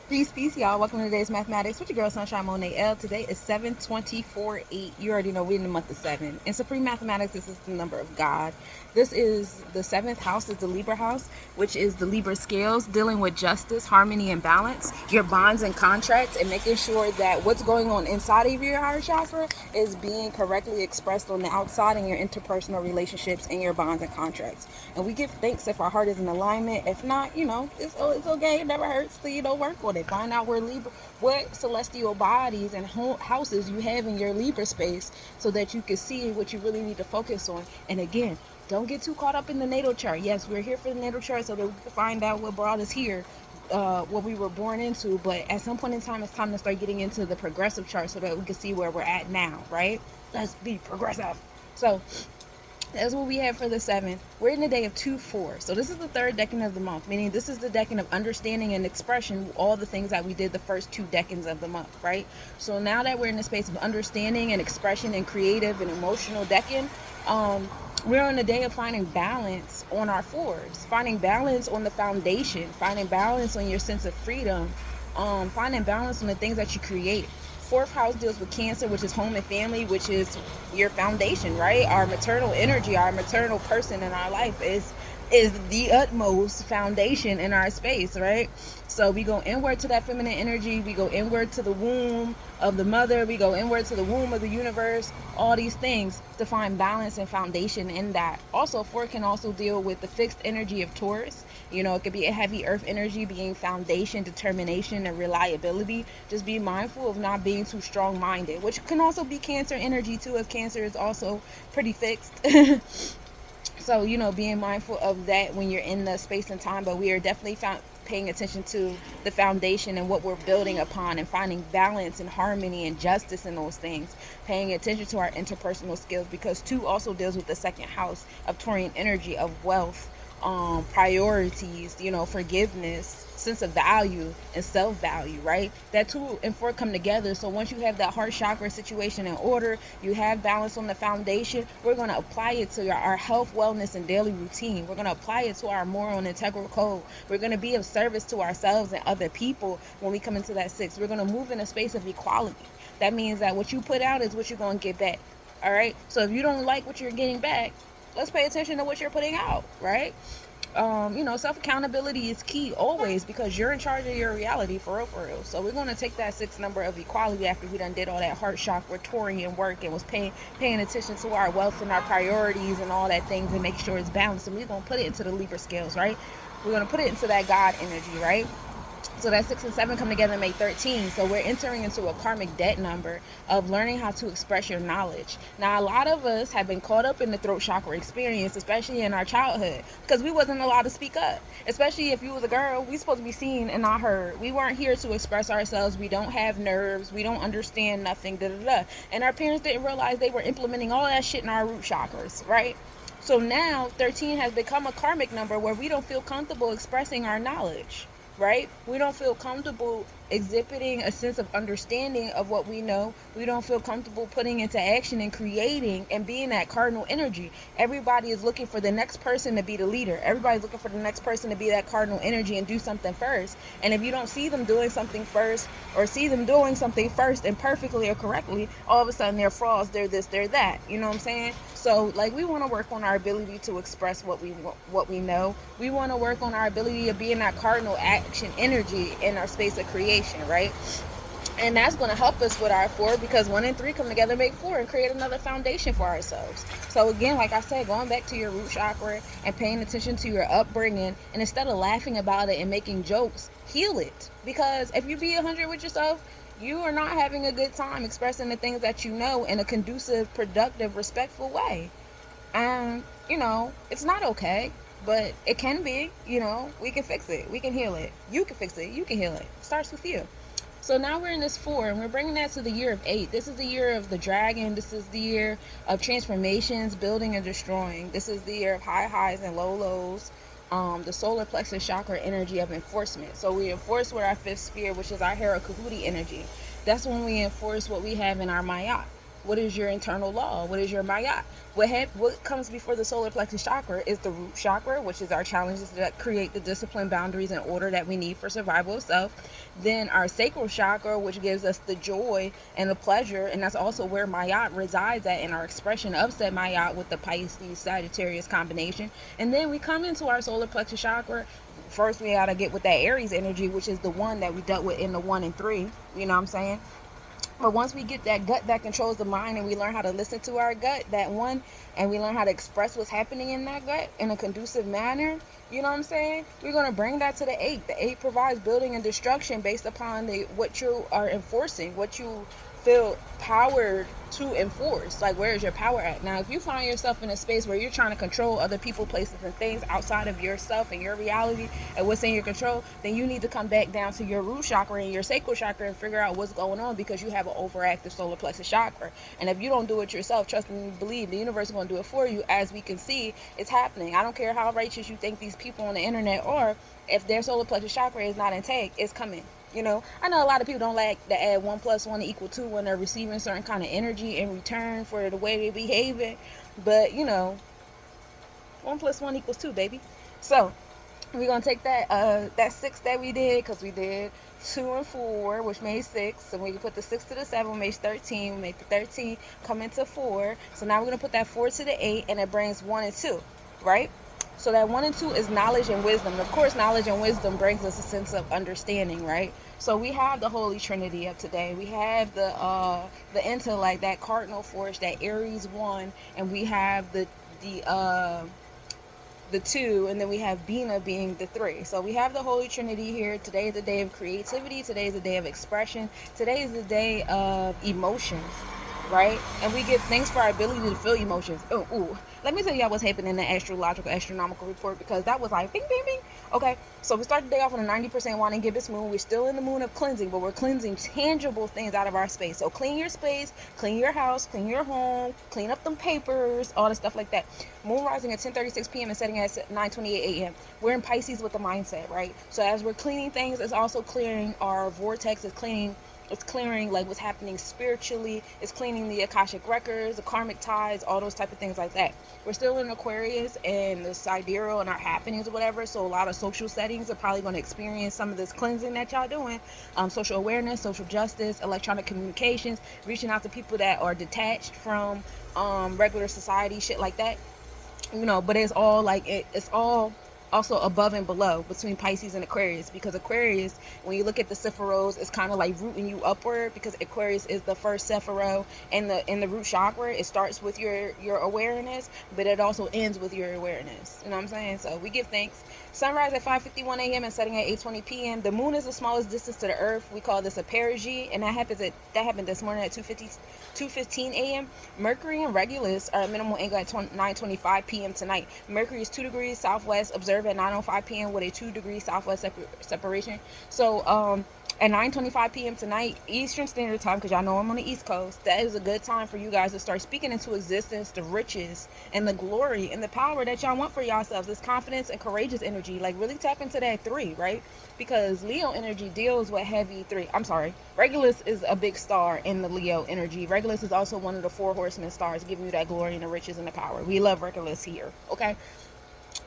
Peace, y'all. Welcome to today's Mathematics with your girl, Sunshine Monet L. Today is 7/24/8. You already know we're in the month of 7. In Supreme Mathematics, this is the number of God. This is the 7th house, is the Libra house, which is the Libra scales, dealing with justice, harmony, and balance, your bonds and contracts, and making sure that what's going on inside of your heart chakra is being correctly expressed on the outside in your interpersonal relationships and your bonds and contracts. And we give thanks if our heart is in alignment. If not, it's okay. It never hurts to, work on it. Find out what celestial bodies and houses you have in your Libra space so that you can see what you really need to focus on. And again, don't get too caught up in the natal chart. Yes, we're here for the natal chart so that we can find out what brought us here, what we were born into. But at some point in time, it's time to start getting into the progressive chart so that we can see where we're at now, right? Let's be progressive. So that's what we have for the 7th. We're in the day of 2-4. So this is the third decan of the month, meaning this is the decan of understanding and expression, all the things that we did the first 2 decans of the month, right? So now that we're in the space of understanding and expression and creative and emotional decan, we're on the day of finding balance on our 4s, finding balance on the foundation, finding balance on your sense of freedom, finding balance on the things that you create. 4th house deals with Cancer, which is home and family, which is your foundation, right? Our maternal energy, our maternal person in our life is the utmost foundation in our space, right? So we go inward to that feminine energy, we go inward to the womb of the mother, we go inward to the womb of the universe, all these things to find balance and foundation in that. Also, 4 can also deal with the fixed energy of Taurus. It could be a heavy earth energy being foundation, determination, and reliability. Just be mindful of not being too strong-minded, which can also be Cancer energy too, if Cancer is also pretty fixed. So, being mindful of that when you're in the space and time, but we are definitely paying attention to the foundation and what we're building upon and finding balance and harmony and justice in those things, paying attention to our interpersonal skills, because 2 also deals with the 2nd house of Taurian energy of wealth, priorities, forgiveness, sense of value, and self-value, right? That 2 and 4 come together. So once you have that heart chakra situation in order, you have balance on the foundation, we're going to apply it to our health, wellness, and daily routine. We're going to apply it to our moral and integral code. We're going to be of service to ourselves and other people when we come into that 6. We're going to move in a space of equality. That means that what you put out is what you're going to get back, all right? So if you don't like what you're getting back, let's pay attention to what you're putting out, right? Self-accountability is key always, because you're in charge of your reality, for real. So we're going to take that 6 number of equality after we done did all that heart chakra Taurian work and was paying attention to our wealth and our priorities and all that things, and make sure it's balanced. And we're going to put it into the Libra scales, right? We're going to put it into that God energy, right? So that 6 and 7 come together and make 13. So we're entering into a karmic debt number of learning how to express your knowledge. Now, a lot of us have been caught up in the throat chakra experience, especially in our childhood, because we wasn't allowed to speak up. Especially if you was a girl, we supposed to be seen and not heard. We weren't here to express ourselves. We don't have nerves. We don't understand nothing, And our parents didn't realize they were implementing all that shit in our root chakras, right? So now 13 has become a karmic number where we don't feel comfortable expressing our knowledge, right? We don't feel comfortable exhibiting a sense of understanding of what we know. We don't feel comfortable putting into action and creating and being that cardinal energy. Everybody is looking for the next person to be the leader. Everybody's looking for the next person to be that cardinal energy and do something first. And if you don't see them doing something first, or see them doing something first and perfectly or correctly, all of a sudden they're frauds, they're this, they're that. You know what I'm saying? So we want to work on our ability to express what we know. We want to work on our ability of being that cardinal action energy in our space of creation, right? And that's going to help us with our 4, because 1 and 3 come together, make 4, and create another foundation for ourselves. So again, like I said, going back to your root chakra and paying attention to your upbringing, and instead of laughing about it and making jokes, heal it. Because if you be 100 with yourself, you are not having a good time expressing the things that you know in a conducive, productive, respectful way. And, it's not okay, but it can be. We can fix it. We can heal it. You can fix it. You can heal it. It starts with you. So now we're in this 4, and we're bringing that to the year of 8. This is the year of the dragon. This is the year of transformations, building and destroying. This is the year of high highs and low lows. The solar plexus chakra energy of enforcement. So we enforce with our 5th sphere, which is our Hera Kahuti energy. That's when we enforce what we have in our maat, What is your internal law? What is your maat? What comes before the solar plexus chakra is the root chakra, which is our challenges that create the discipline, boundaries, and order that we need for survival of self. Then our sacral chakra, which gives us the joy and the pleasure, and that's also where maat resides at in our expression of said maat with the Pisces Sagittarius combination. And then we come into our solar plexus chakra. First, we gotta get with that Aries energy, which is the one that we dealt with in the 1 and 3. You know what I'm saying? But once we get that gut that controls the mind, and we learn how to listen to our gut, that one, and we learn how to express what's happening in that gut in a conducive manner, you know what I'm saying? We're going to bring that to the 8. The 8 provides building and destruction based upon what you are enforcing, what you feel powered to enforce. Like, where is your power at? Now, if you find yourself in a space where you're trying to control other people, places, and things outside of yourself and your reality and what's in your control, then you need to come back down to your root chakra and your sacral chakra and figure out what's going on, because you have an overactive solar plexus chakra. And if you don't do it yourself, trust me, believe the universe is going to do it for you. As we can see, it's happening. I don't care how righteous you think these people on the internet are. If their solar plexus chakra is not intact, it's coming. You know, I know a lot of people don't like to add 1 + 1 = 2 when they're receiving certain kind of energy in return for the way they're behaving. But, you know, 1 + 1 = 2, baby. So we're going to take that 6 that we did, because we did 2 and 4, which made 6. So we can put the 6 to the 7, makes 13. We make the 13 come into 4. So now we're going to put that 4 to the 8, and it brings 1 and 2, right? So that 1 and 2 is knowledge and wisdom. Of course, knowledge and wisdom brings us a sense of understanding, right? So we have the Holy Trinity of today. We have the intellect, that cardinal force, that Aries 1, and we have the 2, and then we have Bina being the 3. So we have the Holy Trinity here. Today is the day of creativity. Today is the day of expression. Today is the day of emotions, right? And we give thanks for our ability to feel emotions. Ooh. Let me tell y'all what's happening in the astronomical report, because that was like bing, bing, bing. Okay, so we start the day off on a 90% waning gibbous moon. We're still in the moon of cleansing, but we're cleansing tangible things out of our space. So clean your space, clean your house, clean your home, clean up them papers, all the stuff like that. Moon rising at 10:36 p.m. and setting at 9:28 a.m. We're in Pisces with the mindset, right? So as we're cleaning things, it's also clearing our vortex. It's clearing like what's happening spiritually. It's cleaning the Akashic records, the karmic ties, all those type of things like that. We're still in Aquarius and the sidereal and our happenings or whatever. So a lot of social settings are probably going to experience some of this cleansing that y'all doing. Social awareness, social justice, electronic communications, reaching out to people that are detached from regular society, shit like that. You know, but it's all like it's all also above and below between Pisces and Aquarius, because Aquarius, when you look at the sefirot, it's kind of like rooting you upward, because Aquarius is the first sefirot in the root chakra. It starts with your awareness, but it also ends with your awareness. You know what I'm saying? So we give thanks. Sunrise at 5:51 a.m. and setting at 8:20 p.m. The moon is the smallest distance to the earth. We call this a perigee, and that happened this morning at 2:15 a.m. Mercury and Regulus are at minimal angle at 9:25 p.m. tonight. Mercury is 2 degrees southwest, observed at 9:05 p.m. with a 2 degree southwest separation. So at 9:25 p.m. tonight, Eastern Standard Time, because y'all know I'm on the East Coast, that is a good time for you guys to start speaking into existence the riches and the glory and the power that y'all want for yourselves. This confidence and courageous energy. Like, really tap into that 3, right? Because Leo energy deals with heavy 3. I'm sorry. Regulus is a big star in the Leo energy. Regulus is also one of the 4 horsemen stars, giving you that glory and the riches and the power. We love Regulus here, okay?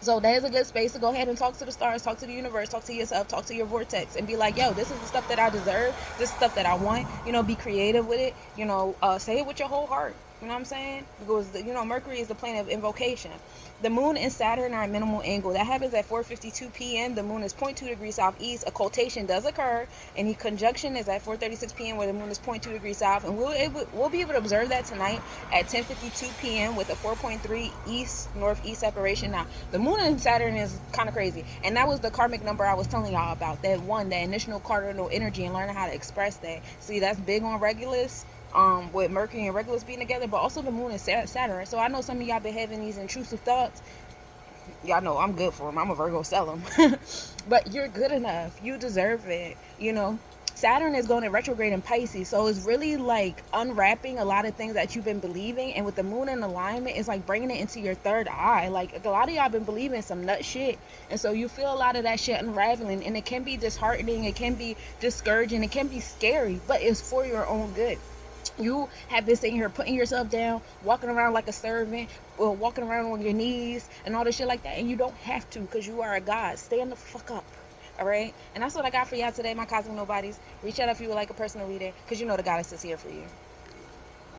So that is a good space to go ahead and talk to the stars, talk to the universe, talk to yourself, talk to your vortex, and be like, yo, this is the stuff that I deserve. This is stuff that I want. You know, be creative with it. You know, say it with your whole heart. You know what I'm saying? Because, Mercury is the planet of invocation. The moon and Saturn are at minimal angle. That happens at 4:52 p.m. The moon is 0.2 degrees southeast. A occultation does occur, and the conjunction is at 4:36 p.m. where the moon is 0.2 degrees south. And we'll be able to observe that tonight at 10:52 p.m. with a 4.3 east-northeast separation. Now, the moon and Saturn is kind of crazy, and that was the karmic number I was telling y'all about. That one, that initial cardinal energy, and learning how to express that. See, that's big on Regulus. With Mercury and Regulus being together, but also the moon and Saturn. So I know some of y'all been having these intrusive thoughts. Y'all know I'm good for them. I'm a Virgo, sell them. But you're good enough. You deserve it. Saturn is going to retrograde in Pisces, so it's really like unwrapping a lot of things that you've been believing. And with the moon in alignment, it's like bringing it into your third eye. Like, a lot of y'all been believing some nut shit, and so you feel a lot of that shit unraveling, and it can be disheartening, it can be discouraging, it can be scary, but it's for your own good. You have been sitting here putting yourself down, walking around like a servant, or walking around on your knees and all this shit like that. And you don't have to, because you are a god. Stand the fuck up. All right? And that's what I got for y'all today, my Cosmic Nobodies. Reach out if you would like a personal reading, because you know the goddess is here for you.